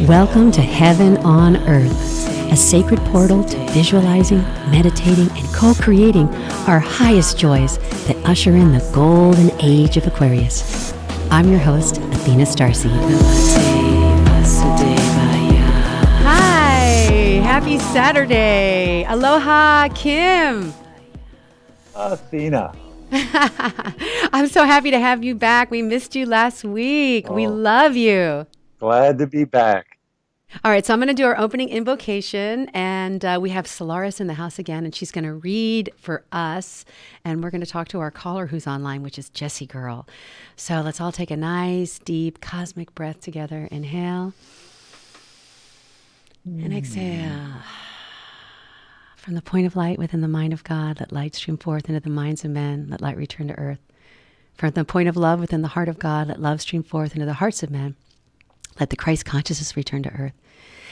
Welcome to Heaven on Earth, a sacred portal to visualizing, meditating, and co-creating our highest joys that usher in the Golden Age of Aquarius. I'm your host, Athena StarSeed. Hi, happy Saturday. Aloha, Kim. Athena. I'm so happy to have you back. We missed you last week. We love you. Glad to be back. All right, so I'm going to do our opening invocation, and we have Solaris in the house again, and she's going to read for us, and we're going to talk to our caller who's online, which is Jessie Girl. So let's all take a nice, deep, cosmic breath together. Inhale and exhale. From the point of light within the mind of God, let light stream forth into the minds of men, let light return to earth. From the point of love within the heart of God, let love stream forth into the hearts of men. Let the Christ consciousness return to earth.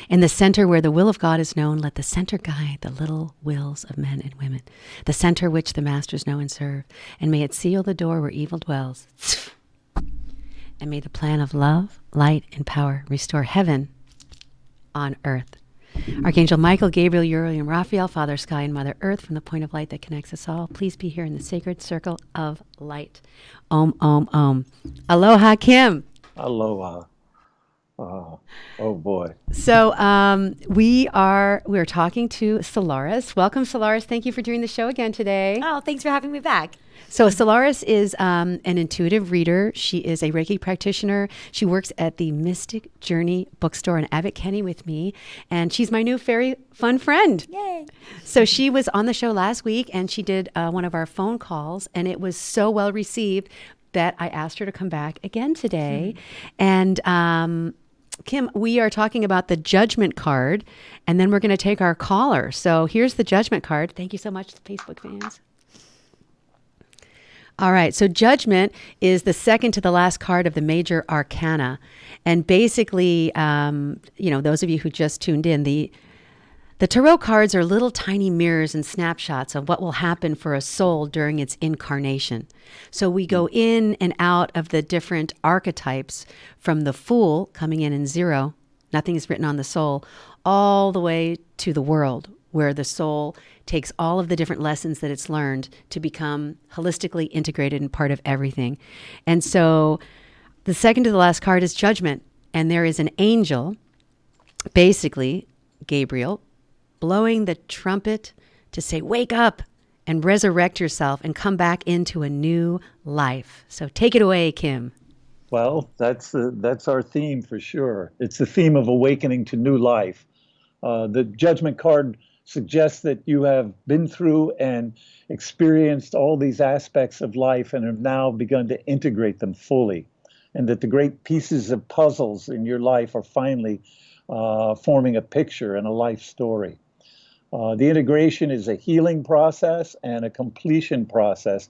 In the center where the will of God is known, let the center guide the little wills of men and women, the center which the masters know and serve, and may it seal the door where evil dwells. And may the plan of love, light, and power restore heaven on earth. Archangel Michael, Gabriel, Uriel, and Raphael, Father Sky and Mother Earth, from the point of light that connects us all, please be here in the sacred circle of light. Om, om, om. Aloha, Kim. Aloha. Oh boy. So we're talking to Solaris. Welcome, Solaris. Thank you for doing the show again today. Oh, thanks for having me back. So Solaris is an intuitive reader. She is a Reiki practitioner. She works at the Mystic Journey bookstore in Abbott Kinney with me, and she's my new very fun friend. Yay. So she was on the show last week, and she did one of our phone calls, and it was so well received that I asked her to come back again today. And Kim, we are talking about the judgment card, and then we're going to take our caller. So here's the judgment card. Thank you so much, Facebook fans. All right, so judgment is the second to the last card of the major arcana. And basically, those of you who just tuned in, the tarot cards are little tiny mirrors and snapshots of what will happen for a soul during its incarnation. So we go in and out of the different archetypes from the Fool coming in 0, nothing is written on the soul, all the way to the World, where the soul takes all of the different lessons that it's learned to become holistically integrated and part of everything. And so the second to the last card is judgment. And there is an angel, basically Gabriel, blowing the trumpet to say, wake up and resurrect yourself and come back into a new life. So take it away, Kim. Well, that's our theme for sure. It's the theme of awakening to new life. The judgment card suggests that you have been through and experienced all these aspects of life and have now begun to integrate them fully, and that the great pieces of puzzles in your life are finally forming a picture and a life story. The integration is a healing process and a completion process,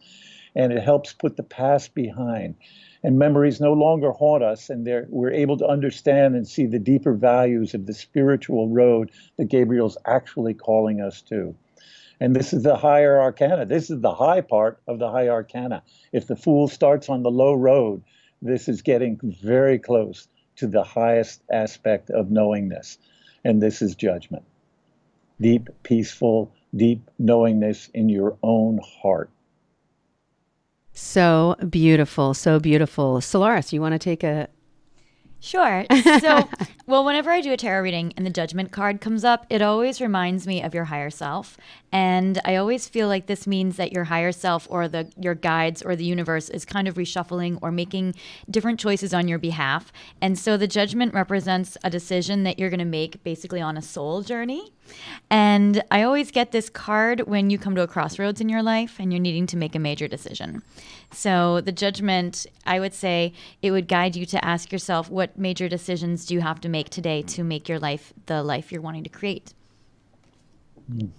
and it helps put the past behind. And memories no longer haunt us, and we're able to understand and see the deeper values of the spiritual road that Gabriel's actually calling us to. And this is the higher arcana. This is the high part of the high arcana. If the Fool starts on the low road, this is getting very close to the highest aspect of knowingness, and this is judgment. Deep, peaceful, deep knowingness in your own heart. So beautiful, so beautiful. Solaris, you want to take a... Sure. So, whenever I do a tarot reading and the judgment card comes up, it always reminds me of your higher self. And I always feel like this means that your higher self or your guides or the universe is kind of reshuffling or making different choices on your behalf. And so the judgment represents a decision that you're going to make basically on a soul journey. And I always get this card when you come to a crossroads in your life and you're needing to make a major decision. So the judgment, I would say it would guide you to ask yourself, what major decisions do you have to make today to make your life the life you're wanting to create?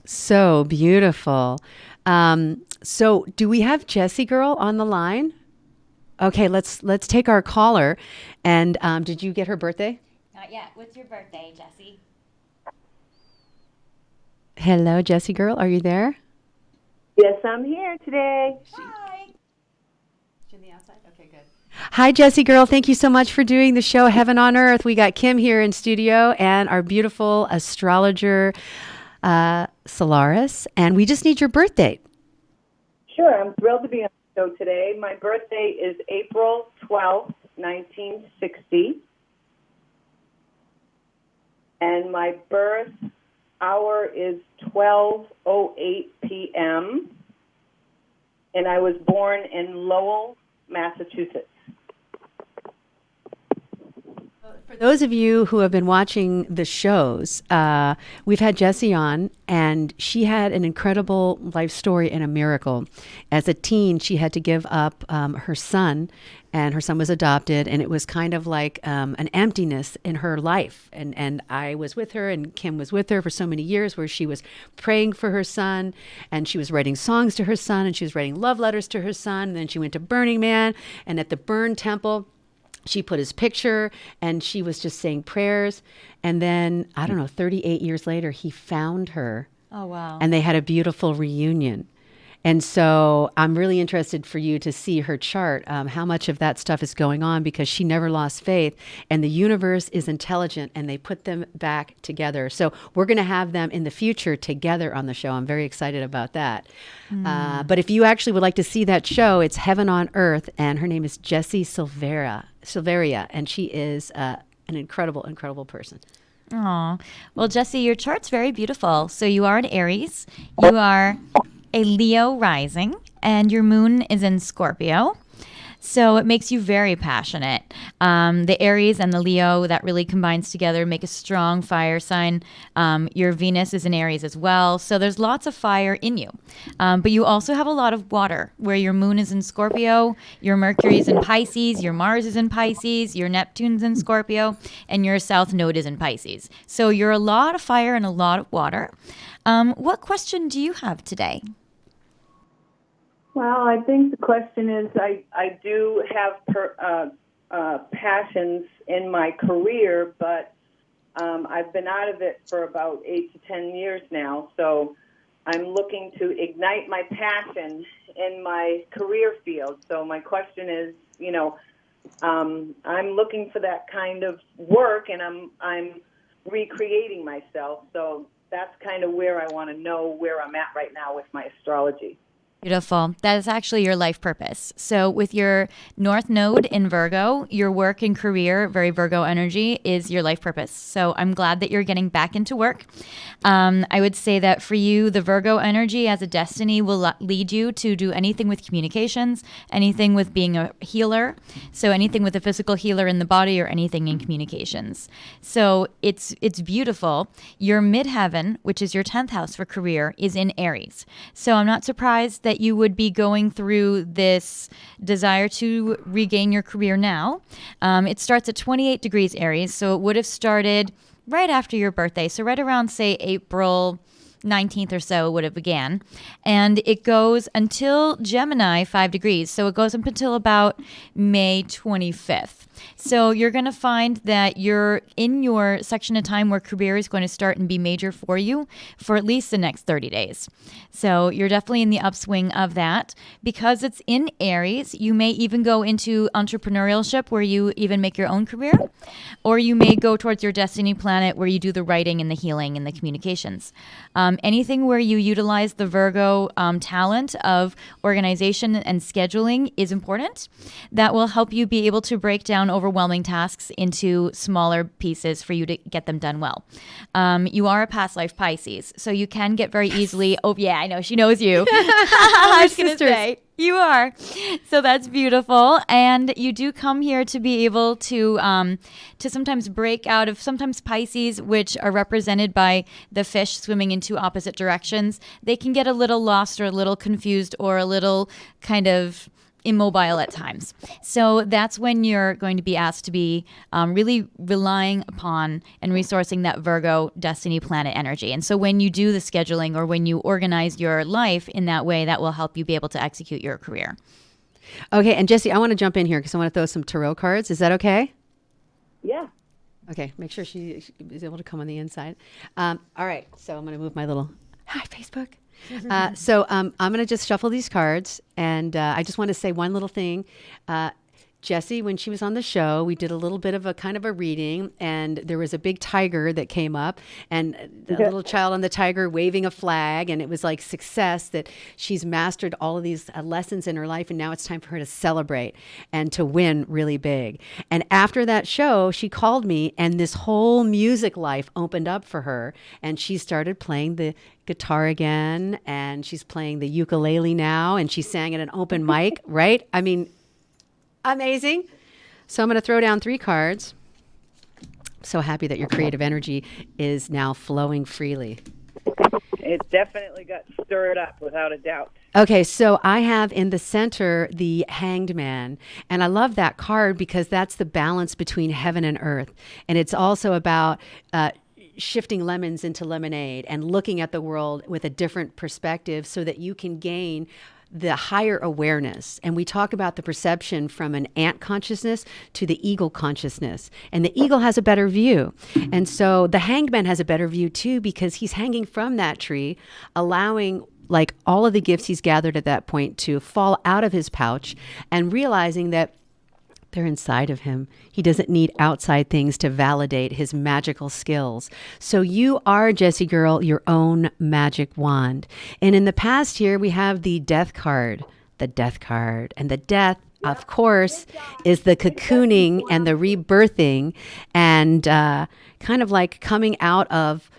So beautiful. So do we have Jessie Girl on the line? Okay, let's take our caller. And did you get her birthday? Not yet. What's your birthday, Jessie? Hello, Jessie Girl. Are you there? Yes, I'm here today. Hi. Chin the outside? Okay, good. Hi, Jessie girl. Thank you so much for doing the show Heaven on Earth. We got Kim here in studio and our beautiful astrologer, Solaris. And we just need your birth date. Sure. I'm thrilled to be on the show today. My birthday is April 12th, 1960. And my birth hour is 12:08 p.m. And I was born in Lowell, Massachusetts. For those of you who have been watching the shows, we've had Jessie on, and she had an incredible life story and a miracle. As a teen, she had to give up her son, and her son was adopted, and it was kind of like an emptiness in her life. And I was with her, and Kim was with her for so many years, where she was praying for her son, and she was writing songs to her son, and she was writing love letters to her son. And then she went to Burning Man, and at the Burn Temple, she put his picture and she was just saying prayers. And then, I don't know, 38 years later, he found her. Oh, wow. And they had a beautiful reunion. And so I'm really interested for you to see her chart, how much of that stuff is going on, because she never lost faith, and the universe is intelligent, and they put them back together. So we're going to have them in the future together on the show. I'm very excited about that. But if you actually would like to see that show, it's Heaven on Earth, and her name is Jessie Silveria, and she is an incredible, incredible person. Aw. Well, Jessie, your chart's very beautiful. So you are an Aries. You are a Leo rising, and your moon is in Scorpio. So it makes you very passionate. The Aries and the Leo, that really combines together, make a strong fire sign. Your Venus is in Aries as well. So there's lots of fire in you. But you also have a lot of water, where your moon is in Scorpio, your Mercury is in Pisces, your Mars is in Pisces, your Neptune's in Scorpio, and your South Node is in Pisces. So you're a lot of fire and a lot of water. What question do you have today? Well, I think the question is, I do have passions in my career, but I've been out of it for about 8 to 10 years now. So I'm looking to ignite my passion in my career field. So my question is, I'm looking for that kind of work, and I'm recreating myself. So that's kind of where I want to know where I'm at right now with my astrology. Beautiful. That is actually your life purpose. So with your North Node in Virgo, your work and career, very Virgo energy, is your life purpose. So I'm glad that you're getting back into work. I would say that for you, the Virgo energy as a destiny will lead you to do anything with communications, anything with being a healer. So anything with a physical healer in the body, or anything in communications. So it's beautiful. Your midheaven, which is your 10th house for career, is in Aries. So I'm not surprised that you would be going through this desire to regain your career now. It starts at 28 degrees Aries, so it would have started right after your birthday. So right around, say, April 19th or so would have began. And it goes until Gemini, 5 degrees. So it goes up until about May 25th. So you're going to find that you're in your section of time where career is going to start and be major for you for at least the next 30 days. So you're definitely in the upswing of that. Because it's in Aries, you may even go into entrepreneurship, where you even make your own career, or you may go towards your destiny planet, where you do the writing and the healing and the communications. Anything where you utilize the Virgo talent of organization and scheduling is important. That will help you be able to break down overwhelming tasks into smaller pieces for you to get them done well. You are a past life Pisces, so you can get very easily, oh yeah, I know, she knows you. I was going to say, you are. So that's beautiful. And you do come here to be able to sometimes break out of, sometimes Pisces, which are represented by the fish swimming in two opposite directions. They can get a little lost or a little confused or a little kind of immobile at times. So that's when you're going to be asked to be really relying upon and resourcing that Virgo destiny planet energy. And so when you do the scheduling, or when you organize your life in that way, that will help you be able to execute your career. Okay, and Jessie, I want to jump in here because I want to throw some tarot cards. Is that okay? Yeah. Okay, make sure she is able to come on the inside. All right, so I'm going to move my little, hi, Facebook. So I'm going to just shuffle these cards, and I just want to say one little thing. Jessie, when she was on the show, we did a little bit of a kind of a reading, and there was a big tiger that came up, and a little child on the tiger waving a flag, and it was like success that she's mastered all of these lessons in her life, and now it's time for her to celebrate and to win really big. And after that show, she called me, and this whole music life opened up for her, and she started playing the guitar again, and she's playing the ukulele now, and she sang at an open mic, right? I mean, amazing. So I'm going to throw down 3 cards. So happy that your creative energy is now flowing freely. It definitely got stirred up, without a doubt. Okay, so I have in the center the Hanged Man, and I love that card because that's the balance between heaven and earth. And it's also about shifting lemons into lemonade and looking at the world with a different perspective so that you can gain the higher awareness. And we talk about the perception from an ant consciousness to the eagle consciousness. And the eagle has a better view. And so the Hanged Man has a better view too, because he's hanging from that tree, allowing like all of the gifts he's gathered at that point to fall out of his pouch, and realizing that they're inside of him. He doesn't need outside things to validate his magical skills. So you are, Jessie girl, your own magic wand. And in the past here, we have the Death card, the Death card. And the Death, of course, is the cocooning and the rebirthing and kind of like coming out of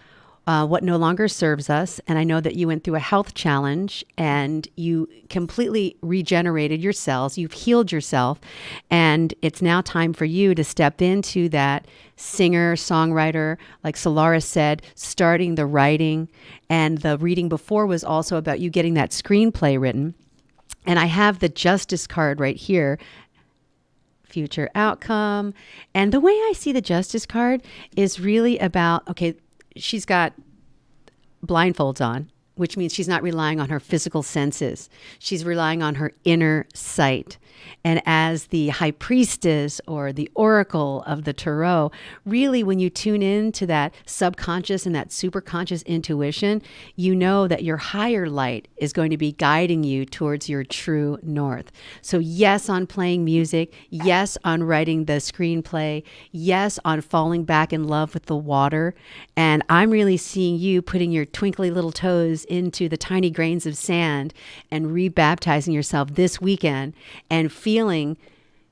what no longer serves us. And I know that you went through a health challenge and you completely regenerated your cells. You've healed yourself. And it's now time for you to step into that singer, songwriter, like Solaris said, starting the writing. And the reading before was also about you getting that screenplay written. And I have the Justice card right here. Future outcome. And the way I see the Justice card is really about, okay, she's got blindfolds on, which means she's not relying on her physical senses. She's relying on her inner sight. And as the high priestess or the oracle of the tarot, really when you tune in to that subconscious and that superconscious intuition, you know that your higher light is going to be guiding you towards your true north. So yes, on playing music, yes, on writing the screenplay, yes, on falling back in love with the water. And I'm really seeing you putting your twinkly little toes into the tiny grains of sand and rebaptizing yourself this weekend and feeling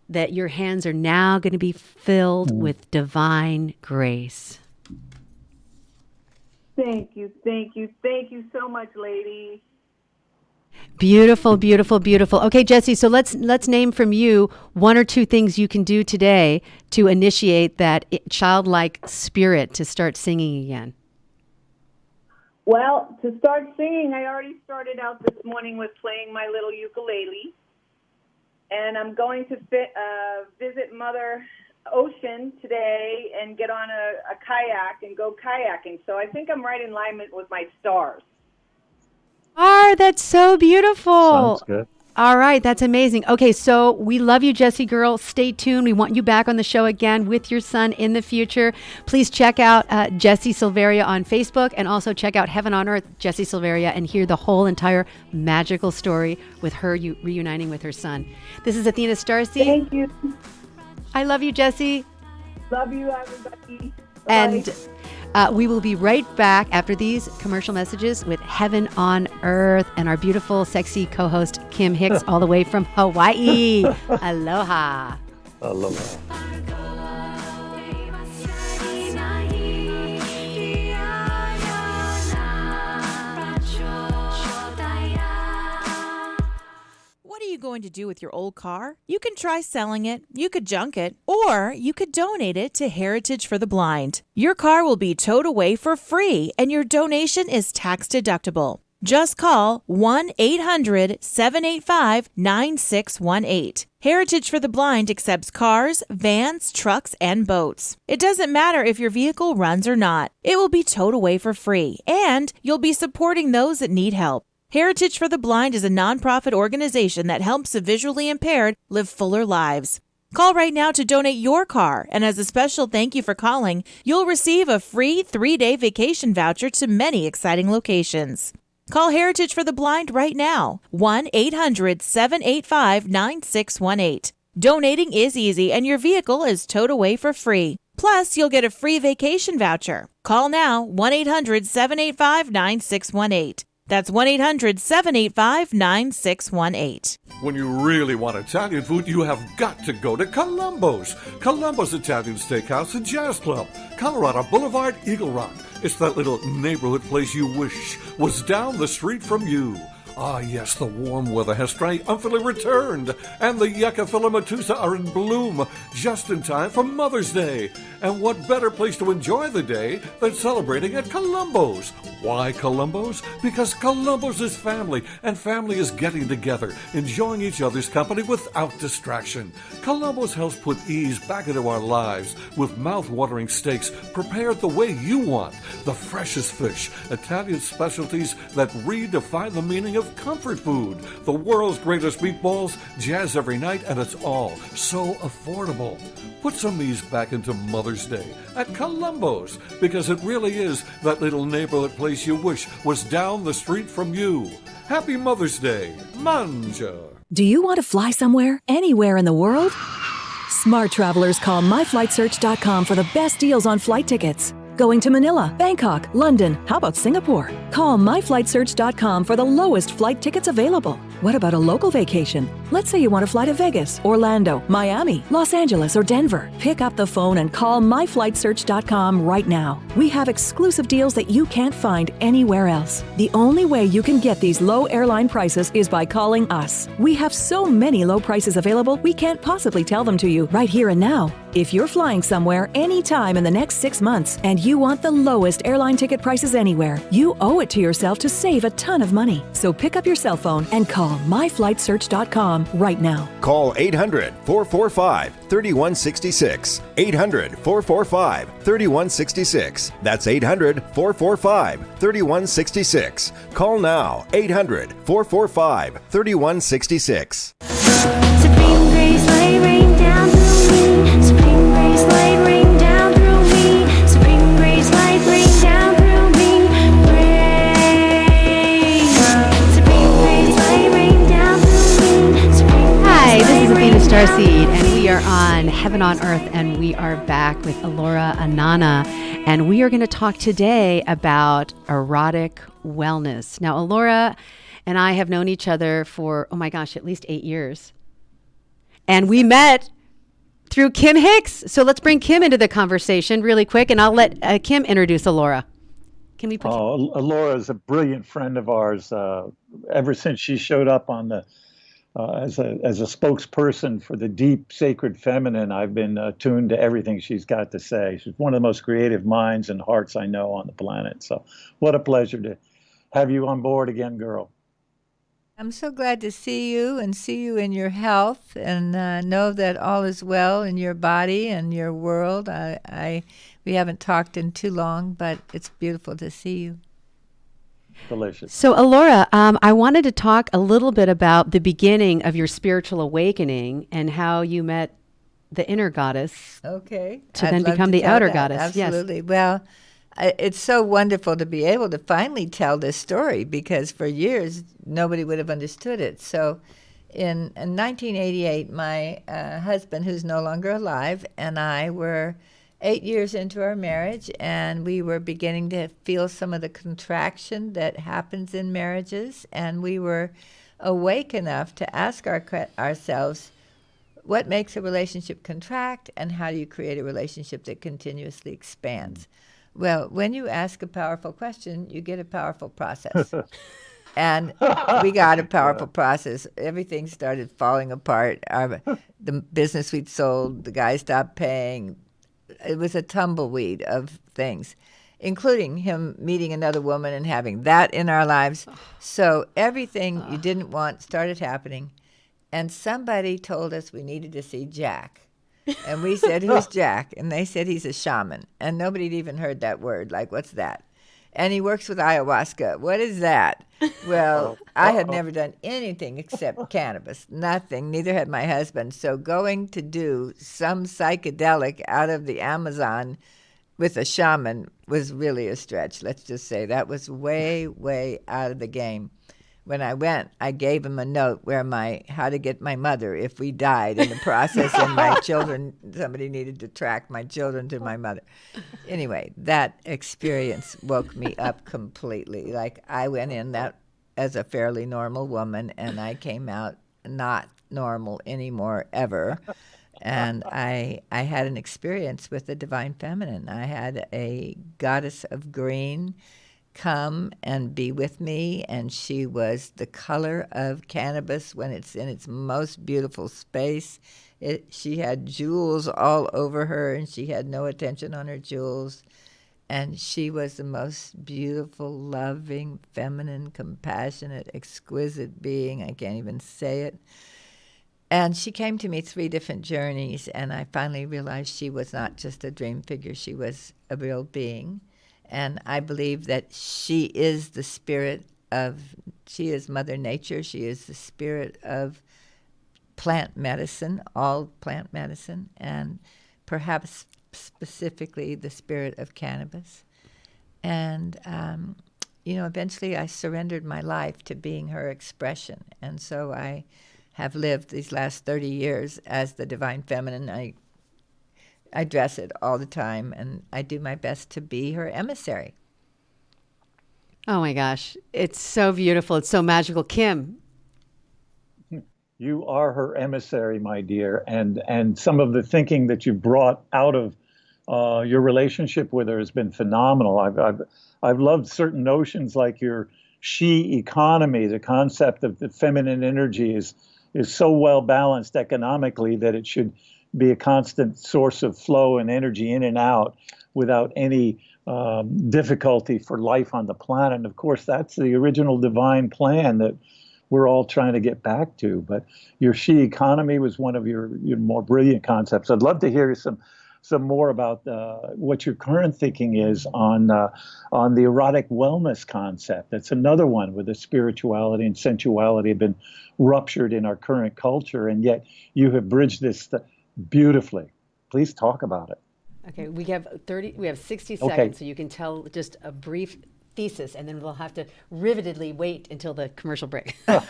that your hands are now going to be filled with divine grace. Thank you, thank you, thank you so much, lady. Beautiful, beautiful, beautiful. Okay, Jessie, so let's name from you 1 or 2 things you can do today to initiate that childlike spirit to start singing again. Well, to start singing, I already started out this morning with playing my little ukulele. And I'm going to visit Mother Ocean today and get on a kayak and go kayaking. So I think I'm right in alignment with my stars. That's so beautiful. Sounds good. All right, that's amazing. Okay, so we love you, Jessie girl. Stay tuned. We want you back on the show again with your son in the future. Please check out Jessie Silveria on Facebook, and also check out Heaven on Earth, Jessie Silveria, and hear the whole entire magical story with her reuniting with her son. This is Athena StarSeed. Thank you. I love you, Jessie. Love you, everybody. Bye. And we will be right back after these commercial messages with Heaven on Earth and our beautiful, sexy co-host, Kim Hix, all the way from Hawaii. Aloha. Aloha. What are you going to do with your old car? You can try selling it, you could junk it, or you could donate it to Heritage for the Blind. Your car will be towed away for free, and your donation is tax deductible. Just call 1-800-785-9618. Heritage for the Blind accepts cars, vans, trucks, and boats. It doesn't matter if your vehicle runs or not. It will be towed away for free, and you'll be supporting those that need help. Heritage for the Blind is a nonprofit organization that helps the visually impaired live fuller lives. Call right now to donate your car, and as a special thank you for calling, you'll receive a free 3-day vacation voucher to many exciting locations. Call Heritage for the Blind right now. 1-800-785-9618. Donating is easy and your vehicle is towed away for free. Plus, you'll get a free vacation voucher. Call now, 1-800-785-9618. That's 1-800-785-9618. When you really want Italian food, you have got to go to Columbo's. Columbo's Italian Steakhouse and Jazz Club, Colorado Boulevard, Eagle Rock. It's that little neighborhood place you wish was down the street from you. Ah, yes, the warm weather has triumphantly returned, and the yucca filamatusa are in bloom just in time for Mother's Day. And what better place to enjoy the day than celebrating at Columbo's? Why Columbo's? Because Columbo's is family, and family is getting together, enjoying each other's company without distraction. Columbo's helps put ease back into our lives with mouth-watering steaks prepared the way you want, the freshest fish, Italian specialties that redefine the meaning of comfort food, the world's greatest meatballs, jazz every night, and it's all so affordable. Put some ease back into Mother's Day at Columbo's, because it really is that little neighborhood place you wish was down the street from you. Happy Mother's Day. Mangia. Do you want to fly somewhere, anywhere in the world? Smart travelers call myflightsearch.com for the best deals on flight tickets. Going to Manila, Bangkok, London, how about Singapore? Call myflightsearch.com for the lowest flight tickets available. What about a local vacation? Let's say you want to fly to Vegas, Orlando, Miami, Los Angeles, or Denver. Pick up the phone and call myflightsearch.com right now. We have exclusive deals that you can't find anywhere else. The only way you can get these low airline prices is by calling us. We have so many low prices available, we can't possibly tell them to you right here and now. If you're flying somewhere anytime in the next 6 months and you want the lowest airline ticket prices anywhere, you owe it to yourself to save a ton of money. So pick up your cell phone and call myflightsearch.com right now. Call 800-445-3166. 800-445-3166. That's 800-445-3166. Call now. 800-445-3166. Supreme grace, light rain down through me. Supreme grace, light rain down through me. Supreme grace, light rain down through me. Rain. Supreme grace, light rain down through me. Hi, this is Athena StarSeed, and we are on Heaven on Earth, and we are back with Alorah Inanna, and we are going to talk today about erotic wellness. Now, Alorah and I have known each other for, oh my gosh, at least 8 years. And we met through Kim Hix. So let's bring Kim into the conversation really quick, and I'll let Kim introduce Alorah. Can we put Alorah is a brilliant friend of ours. Ever since she showed up on the as a spokesperson for the deep, sacred feminine, I've been tuned to everything she's got to say. She's one of the most creative minds and hearts I know on the planet. So what a pleasure to have you on board again, girl. I'm so glad to see you and see you in your health, and know that all is well in your body and your world. We haven't talked in too long, but it's beautiful to see you. Delicious. So, Alorah, I wanted to talk a little bit about the beginning of your spiritual awakening and how you met the inner goddess. Okay. To I'd then love become to the tell outer that. goddess. Absolutely. Yes. Well, it's so wonderful to be able to finally tell this story, because for years nobody would have understood it. So in 1988, my husband, who's no longer alive, and I were 8 years into our marriage, and we were beginning to feel some of the contraction that happens in marriages, and we were awake enough to ask ourselves, what makes a relationship contract, and how do you create a relationship that continuously expands? Well, when you ask a powerful question, you get a powerful process. And we got a powerful process. Everything started falling apart. The business we'd sold, the guy stopped paying. It was a tumbleweed of things, including him meeting another woman and having that in our lives. So everything you didn't want started happening. And somebody told us we needed to see Jack. And we said, who's Jack? And they said, he's a shaman. And nobody had even heard that word. Like, what's that? And he works with ayahuasca. What is that? Well, I had never done anything except cannabis. Nothing. Neither had my husband. So going to do some psychedelic out of the Amazon with a shaman was really a stretch. Let's just say that was way, way out of the game. When I went, I gave him a note where how to get my mother if we died in the process, and my children, somebody needed to track my children to my mother. Anyway, that experience woke me up completely. Like, I went in that as a fairly normal woman, and I came out not normal anymore ever. And I had an experience with the divine feminine. I had a goddess of green come and be with me, and she was the color of cannabis when it's in its most beautiful space. She had jewels all over her, and she had no attention on her jewels. And she was the most beautiful, loving, feminine, compassionate, exquisite being. I can't even say it. And she came to me 3 different journeys, and I finally realized she was not just a dream figure. She was a real being. And I believe that she is the spirit she is Mother Nature. She is the spirit of plant medicine, all plant medicine, and perhaps specifically the spirit of cannabis. And, eventually I surrendered my life to being her expression. And so I have lived these last 30 years as the divine feminine. I dress it all the time, and I do my best to be her emissary. Oh my gosh, it's so beautiful. It's so magical. Kim. You are her emissary, my dear, and some of the thinking that you brought out of your relationship with her has been phenomenal. I've loved certain notions like your she economy. The concept of the feminine energy is so well balanced economically that it should be a constant source of flow and energy in and out without any difficulty for life on the planet. And of course, that's the original divine plan that we're all trying to get back to. But your she economy was one of your more brilliant concepts. I'd love to hear some more about what your current thinking is on the erotic wellness concept. That's another one where the spirituality and sensuality have been ruptured in our current culture, and yet you have bridged this beautifully. Please talk about it. Okay, we have 60 seconds, Okay. so you can tell just a brief thesis, and then we'll have to rivetedly wait until the commercial break. Well,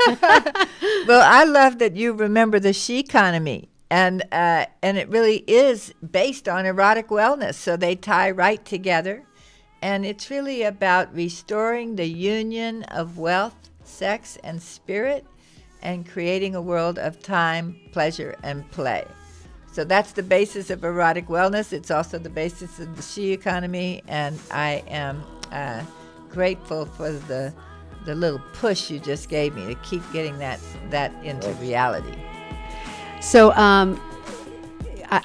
I love that you remember the she economy, and it really is based on erotic wellness, so they tie right together, and it's really about restoring the union of wealth, sex, and spirit, and creating a world of time, pleasure, and play. So that's the basis of erotic wellness. It's also the basis of the she economy, and I am grateful for the little push you just gave me to keep getting that into reality. So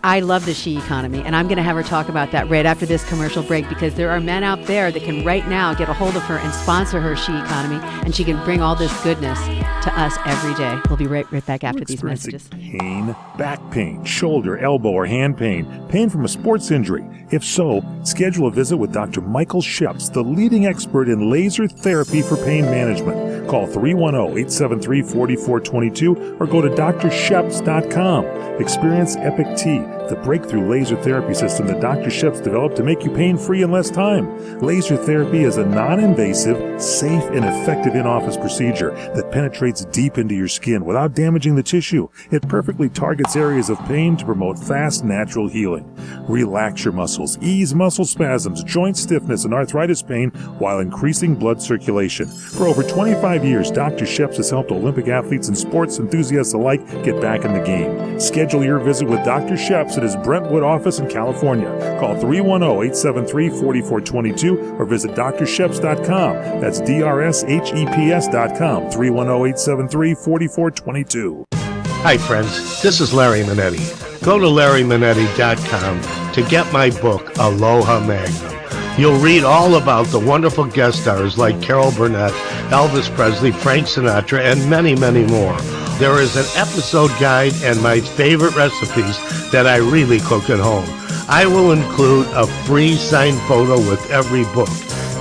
I love the she economy, and I'm going to have her talk about that right after this commercial break, because there are men out there that can right now get a hold of her and sponsor her she economy, and she can bring all this goodness to us every day. We'll be right back after these messages. Pain, back pain, shoulder, elbow, or hand pain from a sports injury. If so, schedule a visit with Dr. Michael Sheps, the leading expert in laser therapy for pain management. Call 310-873-4422 or go to drsheps.com. Experience Epic T, the breakthrough laser therapy system that Dr. Sheps developed to make you pain-free in less time. Laser therapy is a non-invasive, safe, and effective in-office procedure that penetrates deep into your skin without damaging the tissue. It perfectly targets areas of pain to promote fast, natural healing. Relax your muscles, ease muscle spasms, joint stiffness, and arthritis pain while increasing blood circulation. For over 25 years, Dr. Sheps has helped Olympic athletes and sports enthusiasts alike get back in the game. Schedule your visit with Dr. Sheps at his Brentwood office in California. Call 310-873-4422 or visit drsheps.com. That's DRSHEPS.com, 310-873-4422. Hi, friends. This is Larry Manetti. Go to LarryManetti.com to get my book, Aloha Magnum. You'll read all about the wonderful guest stars like Carol Burnett, Elvis Presley, Frank Sinatra, and many, many more. There is an episode guide and my favorite recipes that I really cook at home. I will include a free signed photo with every book.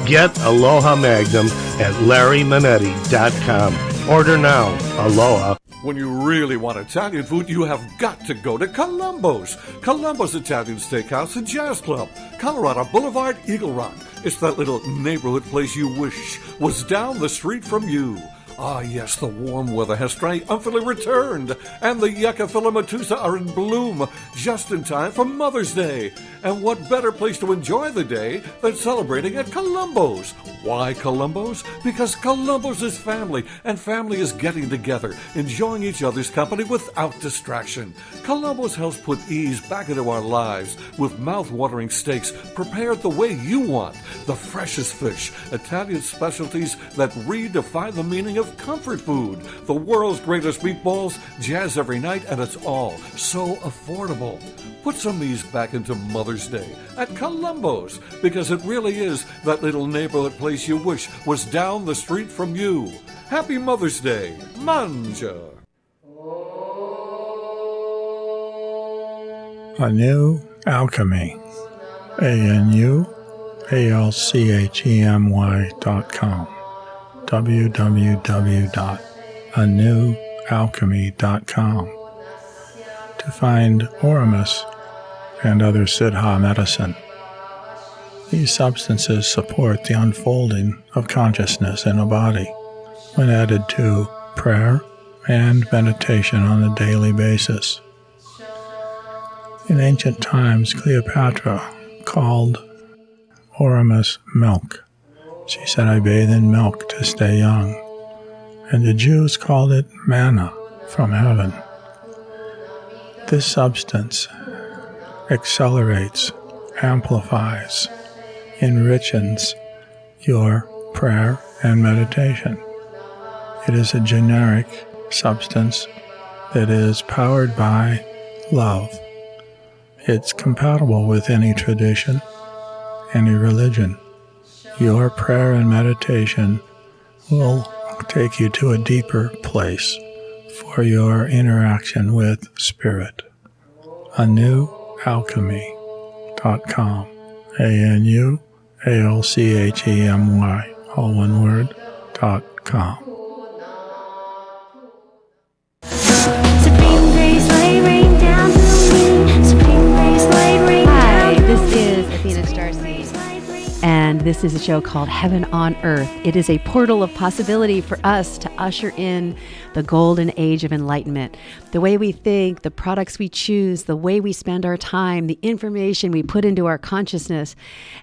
Get Aloha Magnum at LarryManetti.com. Order now. Aloha. When you really want Italian food, you have got to go to Columbo's. Columbo's Italian Steakhouse and Jazz Club, Colorado Boulevard, Eagle Rock. It's that little neighborhood place you wish was down the street from you. Ah, yes, the warm weather has triumphantly returned, and the yucca filamatusa are in bloom just in time for Mother's Day. And what better place to enjoy the day than celebrating at Columbo's? Why Columbo's? Because Columbo's is family, and family is getting together, enjoying each other's company without distraction. Columbo's helps put ease back into our lives with mouth-watering steaks prepared the way you want, the freshest fish, Italian specialties that redefine the meaning of comfort food, the world's greatest meatballs, jazz every night, and it's all so affordable. Put some ease back into Mother's Day at Columbo's, because it really is that little neighborhood place you wish was down the street from you. Happy Mother's Day. Mangia. A New Alchemy. ANUALCHEMY.com. www.anewalchemy.com to find Oramus and other Siddha medicine. These substances support the unfolding of consciousness in a body when added to prayer and meditation on a daily basis. In ancient times, Cleopatra called Oramus milk. She said, "I bathe in milk to stay young." And the Jews called it manna from heaven. This substance accelerates, amplifies, enriches your prayer and meditation. It is a generic substance that is powered by love. It's compatible with any tradition, any religion. Your prayer and meditation will take you to a deeper place for your interaction with Spirit. ANewAlchemy.com. ANUALCHEMY, all one word, .com. Supreme grace, light rain down through me. Supreme grace, light rain Hi, down this through me. is Athena StarSeed, and this is a show called Heaven on Earth. It is a portal of possibility for us to usher in the golden age of enlightenment. The way we think, the products we choose, the way we spend our time, the information we put into our consciousness.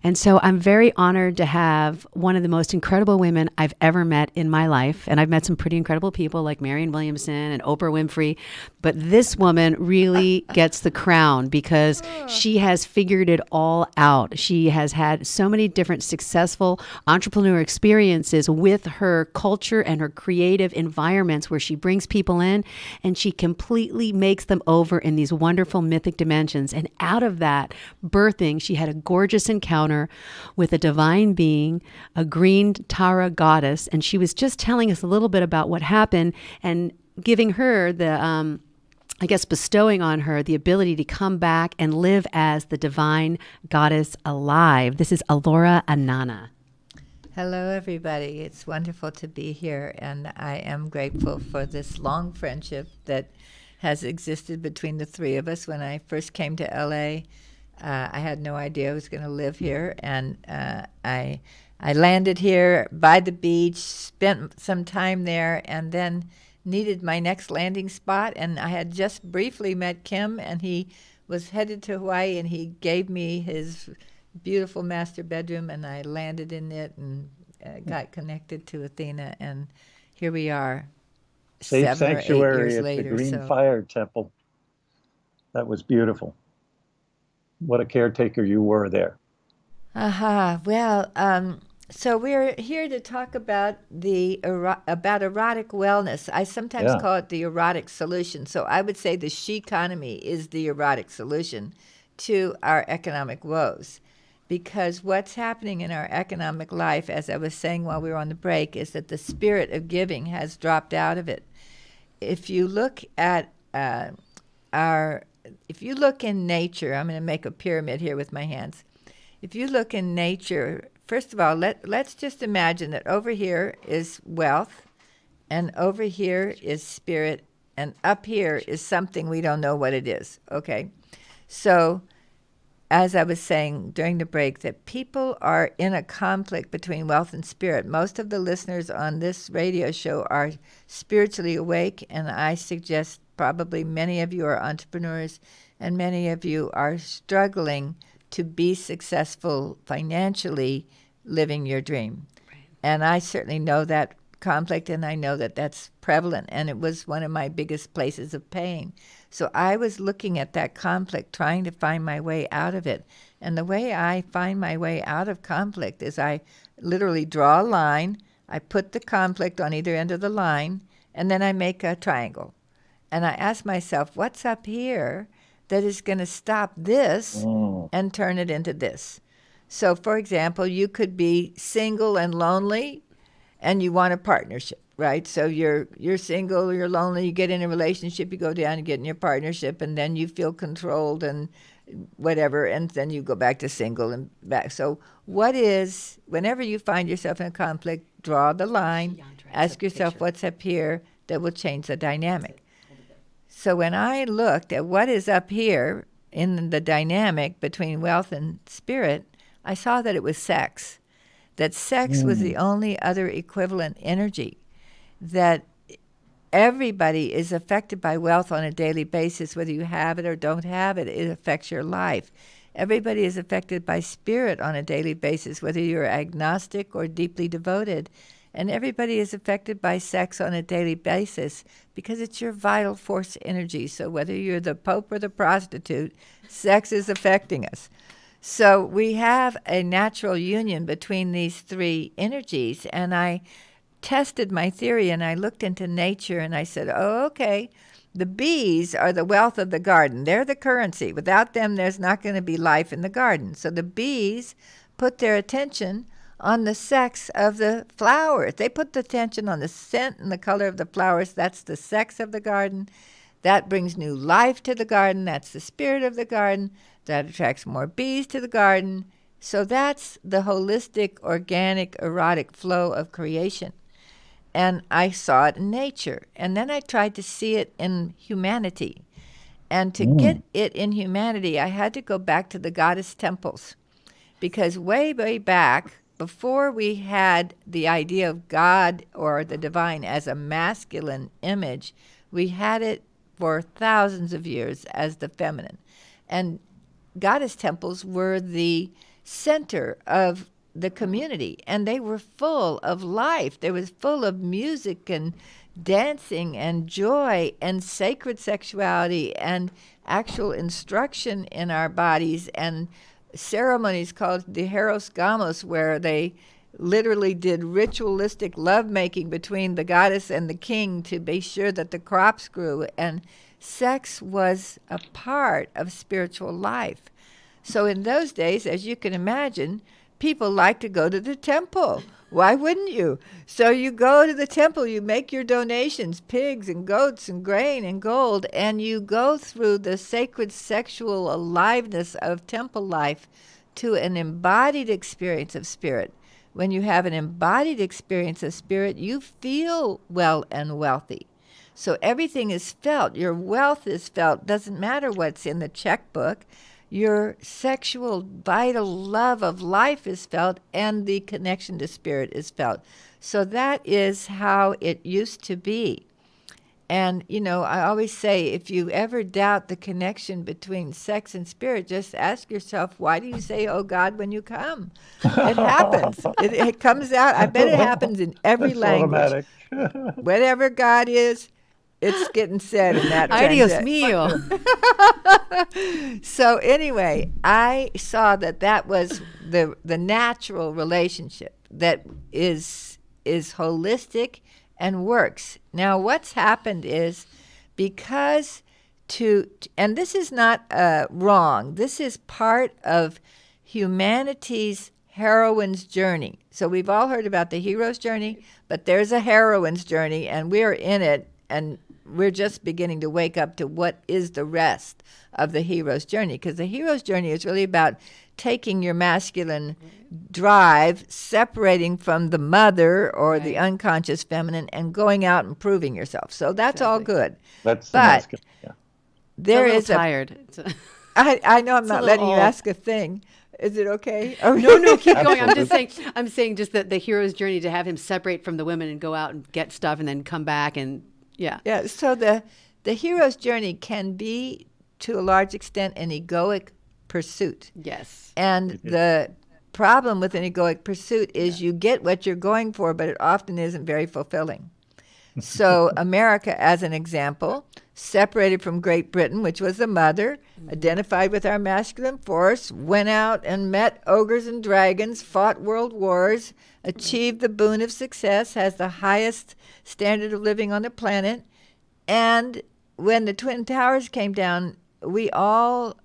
And so I'm very honored to have one of the most incredible women I've ever met in my life. And I've met some pretty incredible people like Marianne Williamson and Oprah Winfrey. But this woman really gets the crown because she has figured it all out. She has had so many different successful entrepreneur experiences with her culture and her creative environments where she brings people in and she completely makes them over in these wonderful mythic dimensions. And out of that birthing, she had a gorgeous encounter with a divine being, a green Tara goddess. And she was just telling us a little bit about what happened and giving her the, bestowing on her the ability to come back and live as the divine goddess alive. This is Alorah Inanna. Hello, everybody. It's wonderful to be here, and I am grateful for this long friendship that has existed between the three of us. When I first came to LA, I had no idea I was going to live here, and I landed here by the beach, spent some time there, and then needed my next landing spot. And I had just briefly met Kim, and he was headed to Hawaii, and he gave me his beautiful master bedroom, and I landed in it and got connected to Athena, and here we are. Safe 7 or 8 sanctuary years at later, the Green so. Fire Temple. That was beautiful. What a caretaker you were there. Well, so we're here to talk about about erotic wellness. I sometimes call it the erotic solution. So I would say the she economy is the erotic solution to our economic woes. Because what's happening in our economic life, as I was saying while we were on the break, is that the spirit of giving has dropped out of it. If you look at if you look in nature, I'm going to make a pyramid here with my hands. If you look in nature, first of all, let's just imagine that over here is wealth, and over here is spirit and up here is something we don't know what it is. Okay, so as I was saying during the break, that people are in a conflict between wealth and spirit. Most of the listeners on this radio show are spiritually awake, and I suggest probably many of you are entrepreneurs, and many of you are struggling to be successful financially living your dream. Right. And I certainly know that conflict, and I know that that's prevalent, and it was one of my biggest places of pain. So I was looking at that conflict, trying to find my way out of it. And the way I find my way out of conflict is I literally draw a line, I put the conflict on either end of the line, and then I make a triangle. And I ask myself, what's up here that is going to stop this and turn it into this? So, for example, you could be single and lonely, and you want a partnership, right? So you're single, you're lonely, you get in a relationship, you go down and get in your partnership, and then you feel controlled and whatever, and then you go back to single and back. So whenever you find yourself in a conflict, draw the line, ask yourself what's up here that will change the dynamic. So when I looked at what is up here in the dynamic between wealth and spirit, I saw that it was sex. That sex was the only other equivalent energy, that everybody is affected by wealth on a daily basis, whether you have it or don't have it. It affects your life. Everybody is affected by spirit on a daily basis, whether you're agnostic or deeply devoted. And everybody is affected by sex on a daily basis because it's your vital force energy. So whether you're the Pope or the prostitute, sex is affecting us. So we have a natural union between these three energies, and I tested my theory, and I looked into nature, and I said, oh, okay, the bees are the wealth of the garden. They're the currency. Without them, there's not going to be life in the garden. So the bees put their attention on the sex of the flowers. They put the attention on the scent and the color of the flowers. That's the sex of the garden. That brings new life to the garden. That's the spirit of the garden. That attracts more bees to the garden. So that's the holistic, organic, erotic flow of creation. And I saw it in nature. And then I tried to see it in humanity. And to get it in humanity, I had to go back to the goddess temples. Because way, way back, before we had the idea of God or the divine as a masculine image, we had it for thousands of years as the feminine. And goddess temples were the center of the community, and they were full of life. They was full of music and dancing and joy and sacred sexuality and actual instruction in our bodies and ceremonies called the Heros Gamos, where they literally did ritualistic lovemaking between the goddess and the king to be sure that the crops grew. And sex was a part of spiritual life. So in those days, as you can imagine, people like to go to the temple. Why wouldn't you? So you go to the temple, you make your donations, pigs and goats and grain and gold, and you go through the sacred sexual aliveness of temple life to an embodied experience of spirit. When you have an embodied experience of spirit, you feel well and wealthy. So everything is felt. Your wealth is felt. Doesn't matter what's in the checkbook. Your sexual, vital love of life is felt, and the connection to spirit is felt. So that is how it used to be. And, you know, I always say, if you ever doubt the connection between sex and spirit, just ask yourself, why do you say, oh, God, when you come? It happens. It comes out. I bet it happens in every language. Automatic. Whatever God is, it's getting said in that Adios transit. mio. So anyway, I saw that was the natural relationship that is holistic and works. Now, what's happened is because and this is not wrong. This is part of humanity's heroine's journey. So we've all heard about the hero's journey, but there's a heroine's journey, and we're in it. And we're just beginning to wake up to what is the rest of the hero's journey, because the hero's journey is really about taking your masculine drive, separating from the mother or the unconscious feminine, and going out and proving yourself. So that's all good. That's the but masculine. Yeah. there It's a is little tired. I know I'm It's a not little letting you old. ask a thing. Is it okay? Oh, No, keep going. Absolutely. I'm saying just that the hero's journey, to have him separate from the women and go out and get stuff and then come back and yeah. Yeah, so the hero's journey can be, to a large extent, an egoic pursuit. Yes. And the problem with an egoic pursuit is you get what you're going for, but it often isn't very fulfilling. So America, as an example, separated from Great Britain, which was the mother, identified with our masculine force, went out and met ogres and dragons, fought world wars, achieved the boon of success, has the highest standard of living on the planet. And when the Twin Towers came down, we all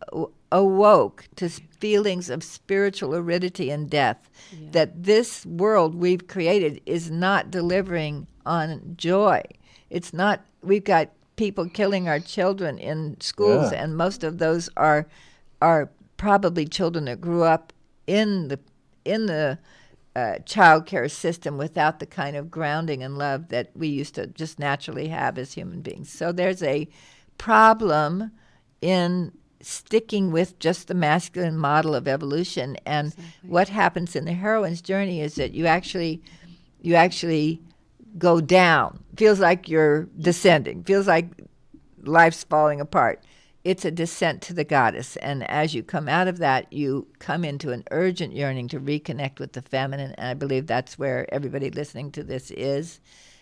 awoke to feelings of spiritual aridity and death, that this world we've created is not delivering on joy. It's not, we've got people killing our children in schools, and most of those are probably children that grew up in the child care system without the kind of grounding and love that we used to just naturally have as human beings. So there's a problem in sticking with just the masculine model of evolution. And what happens in the heroine's journey is that you actually go down. Feels like you're descending. Feels like life's falling apart. It's a descent to the goddess. And as you come out of that, you come into an urgent yearning to reconnect with the feminine. And I believe that's where everybody listening to this is.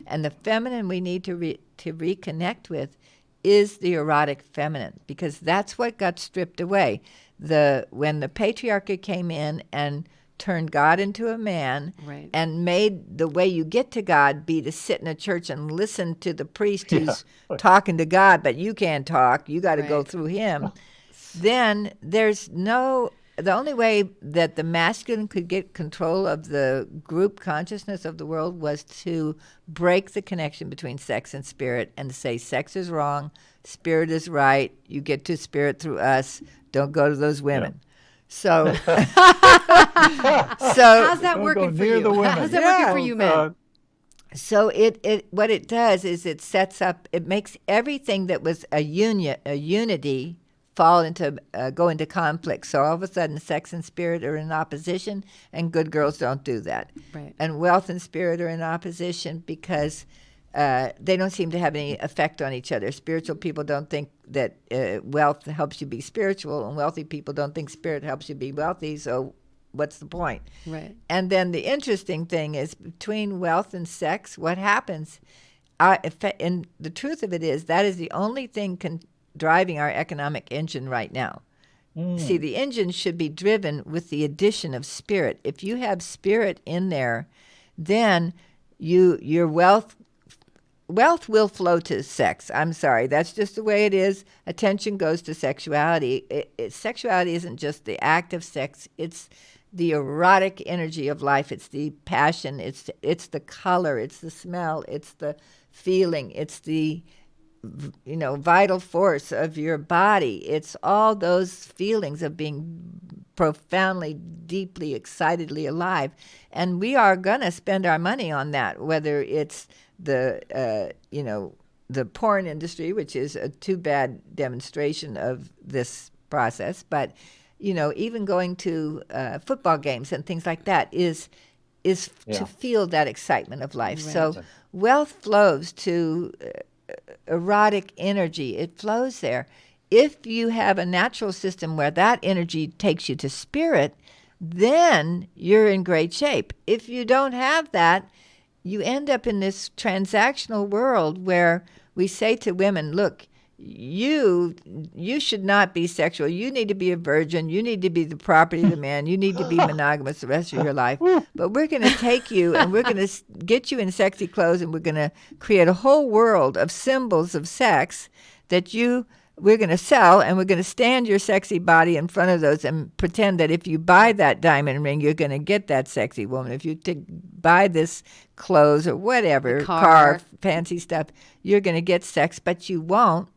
And the feminine we need to reconnect with is the erotic feminine, because that's what got stripped away. When the patriarchy came in and turned God into a man, and made the way you get to God be to sit in a church and listen to the priest who's talking to God, but you can't talk, you got to go through him, then the only way that the masculine could get control of the group consciousness of the world was to break the connection between sex and spirit and to say sex is wrong, spirit is right, you get to spirit through us, don't go to those women. So, how's that working for you? How's that working for you, man? So it what it does is it sets up, it makes everything that was a unity go into conflict. So all of a sudden, sex and spirit are in opposition, and good girls don't do that. Right. And wealth and spirit are in opposition because they don't seem to have any effect on each other. Spiritual people don't think that wealth helps you be spiritual, and wealthy people don't think spirit helps you be wealthy. So what's the point? Right. And then the interesting thing is, between wealth and sex, what happens? And the truth of it is, that is the only thing driving our economic engine right now. See, the engine should be driven with the addition of spirit. If you have spirit in there, then your wealth will flow to sex. I'm sorry, that's just the way it is. Attention goes to sexuality. Sexuality isn't just the act of sex. It's the erotic energy of life. It's the passion. It's the color. It's the smell. It's the feeling. It's the vital force of your body. It's all those feelings of being profoundly, deeply, excitedly alive. And we are going to spend our money on that, whether it's the porn industry, which is a too bad demonstration of this process. But, even going to football games and things like that is to feel that excitement of life. Right. So wealth flows to erotic energy. It flows there. If you have a natural system where that energy takes you to spirit, then you're in great shape. If you don't have that, you end up in this transactional world where we say to women, look, you should not be sexual. You need to be a virgin. You need to be the property of the man. You need to be monogamous the rest of your life. But we're going to take you and we're going to get you in sexy clothes, and we're going to create a whole world of symbols of sex that you we're going to sell, and we're going to stand your sexy body in front of those and pretend that if you buy that diamond ring, you're going to get that sexy woman. If you buy this clothes or whatever, car, fancy stuff, you're going to get sex, but you won't.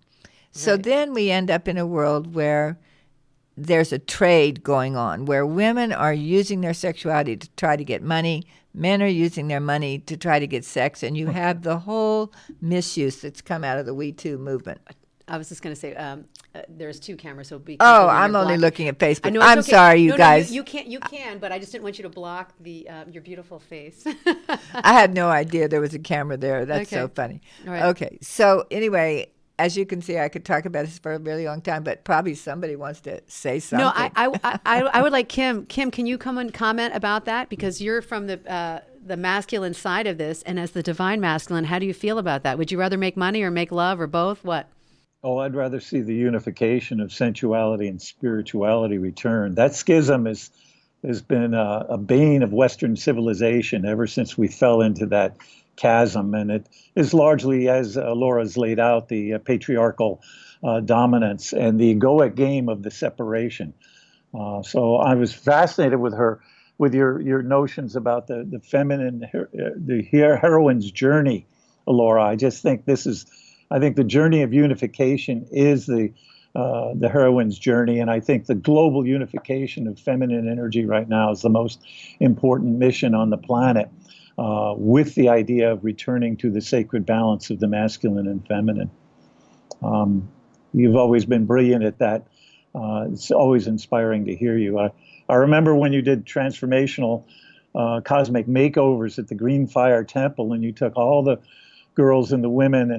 So then we end up in a world where there's a trade going on, where women are using their sexuality to try to get money, men are using their money to try to get sex, and you have the whole misuse that's come out of the We Too movement. I was just going to say, there's two cameras, so be. Oh, I'm only looking at Facebook. I'm okay. Sorry, you guys. You can, but I just didn't want you to block your beautiful face. I had no idea there was a camera there. That's so funny. All right. Okay, so anyway, as you can see, I could talk about this for a really long time, but probably somebody wants to say something. No, I would like Kim. Kim, can you come and comment about that, because you're from the masculine side of this, and as the divine masculine, how do you feel about that? Would you rather make money or make love or both? What? Oh, I'd rather see the unification of sensuality and spirituality return. That schism has been a bane of Western civilization ever since we fell into that chasm. And it is largely, as Laura's laid out, the patriarchal dominance and the egoic game of the separation. So I was fascinated with your notions about the feminine, the heroine's journey, Alorah. I just think I think the journey of unification is the heroine's journey, and I think the global unification of feminine energy right now is the most important mission on the planet, with the idea of returning to the sacred balance of the masculine and feminine. You've always been brilliant at that. It's always inspiring to hear you. I remember when you did transformational cosmic makeovers at the Green Fire Temple, and you took all the girls and the women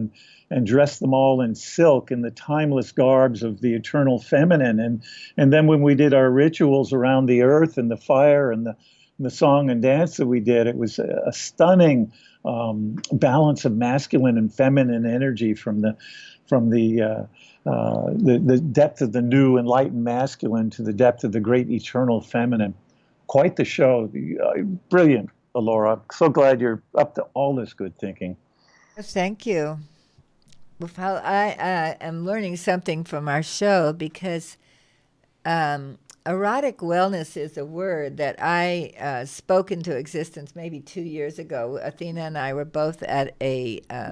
and dressed them all in silk in the timeless garbs of the eternal feminine. And then when we did our rituals around the earth and the fire and the song and dance that we did, it was a stunning balance of masculine and feminine energy from the depth of the new enlightened masculine to the depth of the great eternal feminine. Quite the show. Brilliant, Alorah. So glad you're up to all this good thinking. Thank you. Well, I am learning something from our show, because erotic wellness is a word that I spoke into existence maybe 2 years ago. Athena and I were both at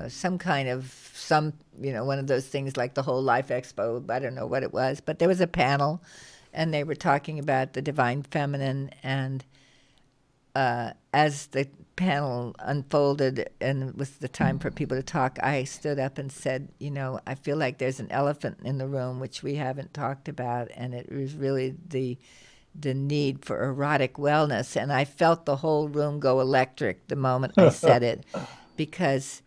some one of those things like the Whole Life Expo. I don't know what it was, but there was a panel, and they were talking about the divine feminine. And as the panel unfolded and it was the time for people to talk, I stood up and said, I feel like there's an elephant in the room which we haven't talked about, and it was really the need for erotic wellness. And I felt the whole room go electric the moment I said it, because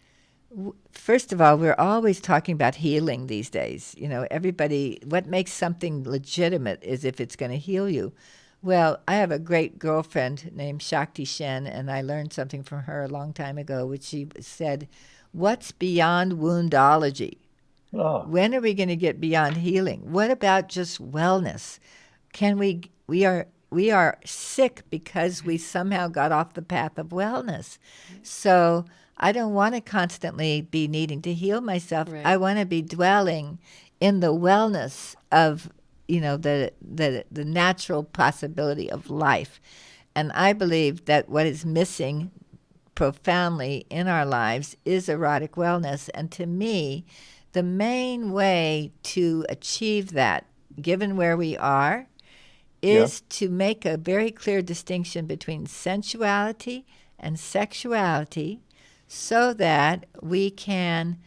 first of all, we're always talking about healing these days. Everybody, what makes something legitimate is if it's going to heal you. Well, I have a great girlfriend named Shakti Shen, and I learned something from her a long time ago, which she said, what's beyond woundology? Oh. When are we going to get beyond healing? What about just wellness? We are sick because we somehow got off the path of wellness. So I don't want to constantly be needing to heal myself. Right. I want to be dwelling in the wellness of the natural possibility of life. And I believe that what is missing profoundly in our lives is erotic wellness. And to me, the main way to achieve that, given where we are, is to make a very clear distinction between sensuality and sexuality, so that we can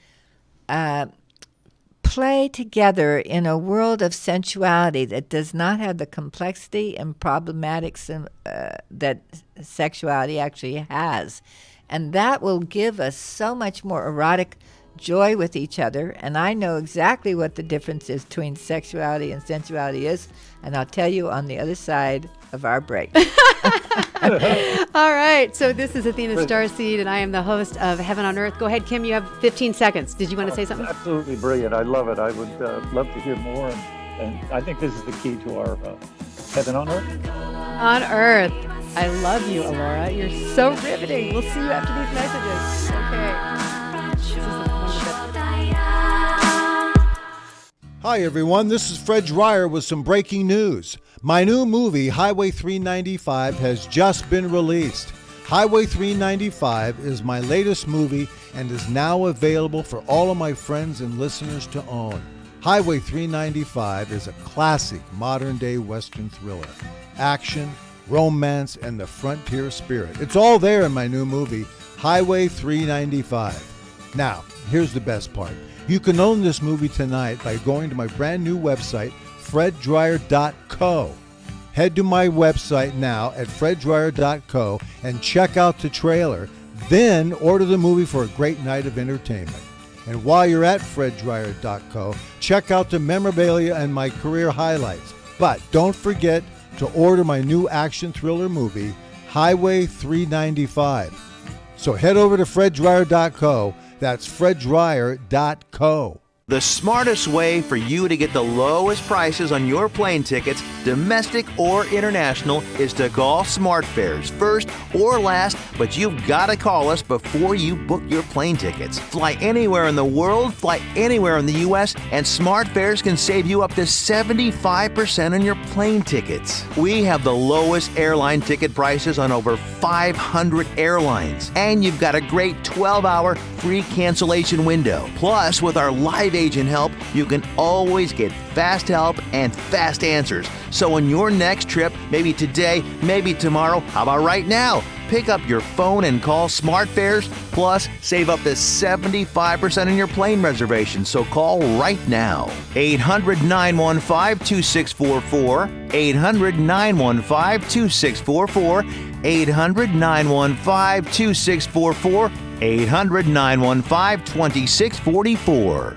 play together in a world of sensuality that does not have the complexity and problematics that sexuality actually has. And that will give us so much more erotic joy with each other. And I know exactly what the difference is between sexuality and sensuality is, and I'll tell you on the other side of our break. All right. So this is Athena StarSeed, and I am the host of Heaven on Earth. Go ahead, Kim. You have 15 seconds. Did you want to say something? Absolutely brilliant. I love it. I would love to hear more. And I think this is the key to our Heaven on Earth. On Earth. I love you, Alorah. You're so riveting. We'll see you after these messages. Okay. Hi, everyone. This is Fred Dreyer with some breaking news. My new movie, Highway 395, has just been released. Highway 395 is my latest movie and is now available for all of my friends and listeners to own. Highway 395 is a classic modern-day Western thriller. Action, romance, and the frontier spirit. It's all there in my new movie, Highway 395. Now, here's the best part. You can own this movie tonight by going to my brand new website, freddryer.co. Head to my website now at freddryer.co and check out the trailer. Then order the movie for a great night of entertainment. And while you're at freddryer.co, check out the memorabilia and my career highlights. But don't forget to order my new action thriller movie, Highway 395. So head over to freddryer.co. That's freddryer.co. The smartest way for you to get the lowest prices on your plane tickets, domestic or international, is to call SmartFares first or last, but you've got to call us before you book your plane tickets. Fly anywhere in the world, fly anywhere in the U.S., and SmartFares can save you up to 75% on your plane tickets. We have the lowest airline ticket prices on over 500 airlines, and you've got a great 12-hour free cancellation window. Plus, with our live agent help, you can always get fast help and fast answers. So on your next trip, maybe today, maybe tomorrow, how about right now? Pick up your phone and call SmartFares, plus save up to 75% on your plane reservation. So call right now. 800-915-2644, 800-915-2644, 800-915-2644, 800-915-2644.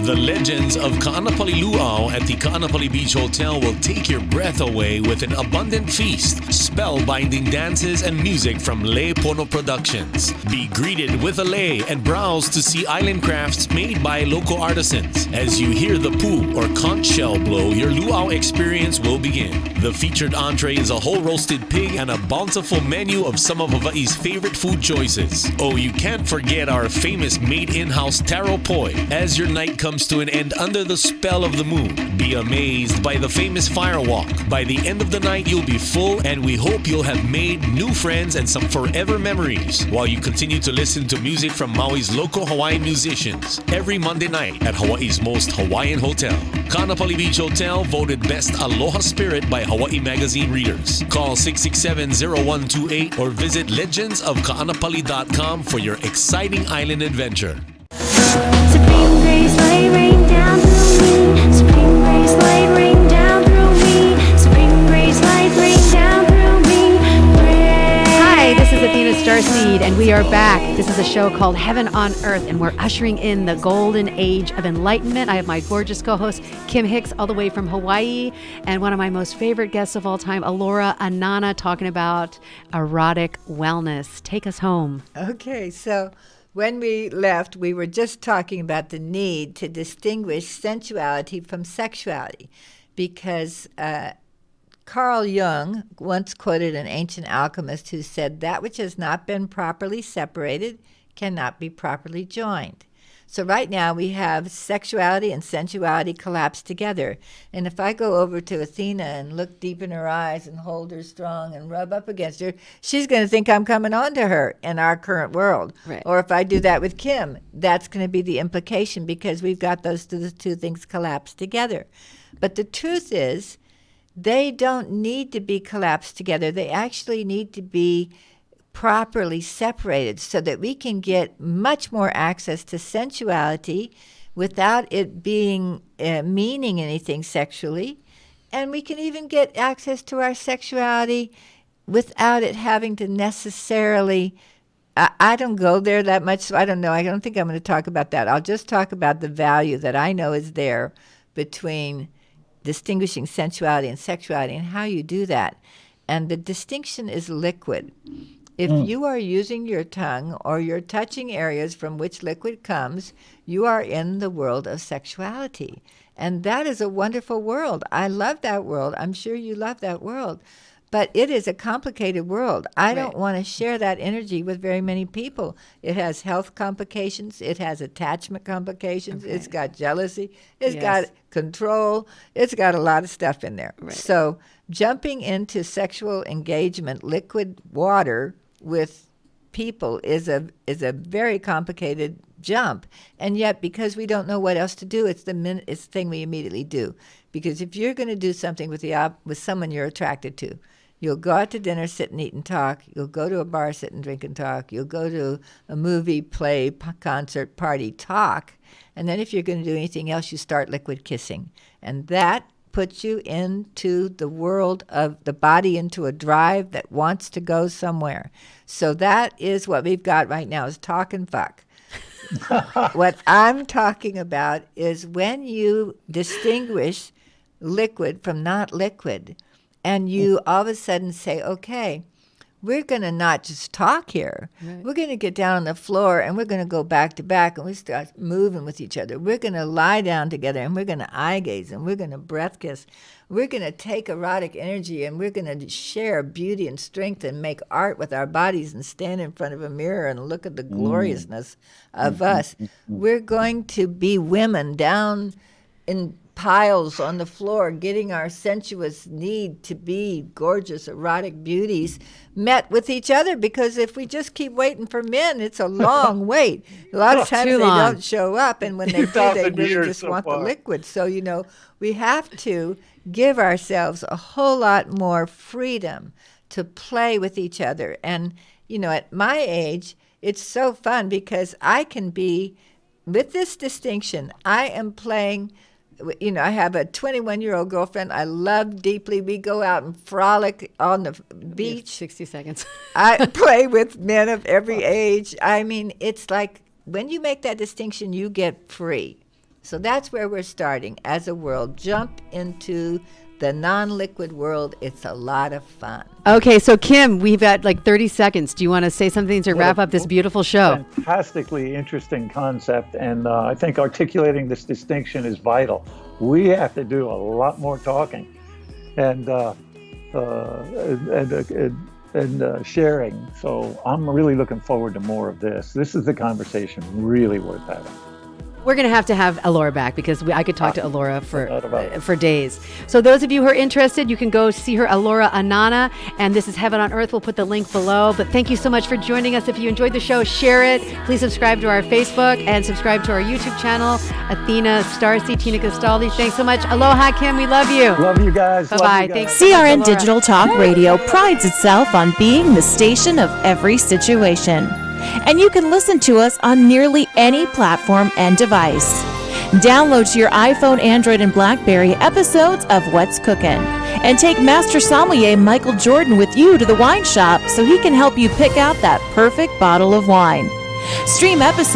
The legends of Ka'anapali Luau at the Ka'anapali Beach Hotel will take your breath away with an abundant feast, spellbinding dances, and music from Lei Pono Productions. Be greeted with a lei and browse to see island crafts made by local artisans. As you hear the pu or conch shell blow, your luau experience will begin. The featured entree is a whole roasted pig and a bountiful menu of some of Hawaii's favorite food choices. Oh, you can't forget our famous made in-house taro poi. As your night comes to an end under the spell of the moon, be amazed by the famous fire walk. By the end of the night, you'll be full, and we hope you'll have made new friends and some forever memories while you continue to listen to music from Maui's local Hawaiian musicians every Monday night at Hawaii's most Hawaiian hotel. Ka'anapali Beach Hotel, voted Best Aloha Spirit by Hawaii Magazine readers. Call 667-0128 or visit legendsofka'anapali.com for your exciting island adventure. Supreme grace, light rain down through me. Supreme grace, light rain down through me. Supreme grace, light rain down through me. Hi, this is Athena StarSeed, and we are back. This is a show called Heaven on Earth, and we're ushering in the Golden Age of Enlightenment. I have my gorgeous co-host, Kim Hix, all the way from Hawaii, and one of my most favorite guests of all time, Alorah Inanna, talking about erotic wellness. Take us home. Okay, so when we left, we were just talking about the need to distinguish sensuality from sexuality, because Carl Jung once quoted an ancient alchemist who said, "That which has not been properly separated cannot be properly joined." So right now we have sexuality and sensuality collapsed together. And if I go over to Athena and look deep in her eyes and hold her strong and rub up against her, she's going to think I'm coming on to her in our current world. Right. Or if I do that with Kim, that's going to be the implication, because we've got those two things collapsed together. But the truth is, they don't need to be collapsed together. They actually need to be properly separated so that we can get much more access to sensuality without it being meaning anything sexually. And we can even get access to our sexuality without it having to necessarily, I don't go there that much, so I don't know. I don't think I'm going to talk about that. I'll just talk about the value that I know is there between distinguishing sensuality and sexuality and how you do that. And the distinction is liquid. If you are using your tongue or you're touching areas from which liquid comes, you are in the world of sexuality. And that is a wonderful world. I love that world. I'm sure you love that world. But it is a complicated world. I don't want to share that energy with very many people. It has health complications. It has attachment complications. Okay. It's got jealousy. It's got control. It's got a lot of stuff in there. Right. So jumping into sexual engagement, liquid water with people is a very complicated jump. And yet, because we don't know what else to do, it's the thing we immediately do. Because if you're going to do something with someone you're attracted to, you'll go out to dinner, sit and eat and talk. You'll go to a bar, sit and drink and talk. You'll go to a movie, play, concert, party, talk. And then if you're going to do anything else, you start liquid kissing. And that puts you into the world of the body, into a drive that wants to go somewhere. So that is what we've got right now, is talk and fuck. What I'm talking about is when you distinguish liquid from not liquid, and you all of a sudden say, okay, we're going to not just talk here. Right. We're going to get down on the floor, and we're going to go back to back, and we start moving with each other. We're going to lie down together, and we're going to eye gaze, and we're going to breath kiss. We're going to take erotic energy, and we're going to share beauty and strength and make art with our bodies and stand in front of a mirror and look at the gloriousness of us. We're going to be women down in piles on the floor, getting our sensuous need to be gorgeous, erotic beauties met with each other. Because if we just keep waiting for men, it's a long wait. A lot of times they don't show up, and when they do, they really just want the liquid. So, we have to give ourselves a whole lot more freedom to play with each other. And, at my age, it's so fun because I can be, with this distinction, I am playing. I have a 21-year-old girlfriend I love deeply. We go out and frolic on the beach. 60 seconds. I play with men of every age. I mean, it's like when you make that distinction, you get free. So that's where we're starting as a world. Jump into the non-liquid world. It's a lot of fun. Okay, so Kim, we've got like 30 seconds. Do you want to say something to wrap up this beautiful show? Fantastically interesting concept, and I think articulating this distinction is vital. We have to do a lot more talking and sharing. So I'm really looking forward to more of this. This is the conversation really worth having. We're going to have Alorah back because I could talk to Alorah for days. So those of you who are interested, you can go see her, Alorah Inanna, and this is Heaven on Earth. We'll put the link below. But thank you so much for joining us. If you enjoyed the show, share it. Please subscribe to our Facebook and subscribe to our YouTube channel, Athena StarSeed, Tina Castaldi. Thanks so much. Aloha, Kim. We love you. Love you guys. Bye-bye. Thanks. CRN Digital Talk Radio prides itself on being the station of every situation. And you can listen to us on nearly any platform and device. Download to your iPhone, Android, and BlackBerry episodes of What's Cookin'. And take Master Sommelier Michael Jordan with you to the wine shop so he can help you pick out that perfect bottle of wine. Stream episodes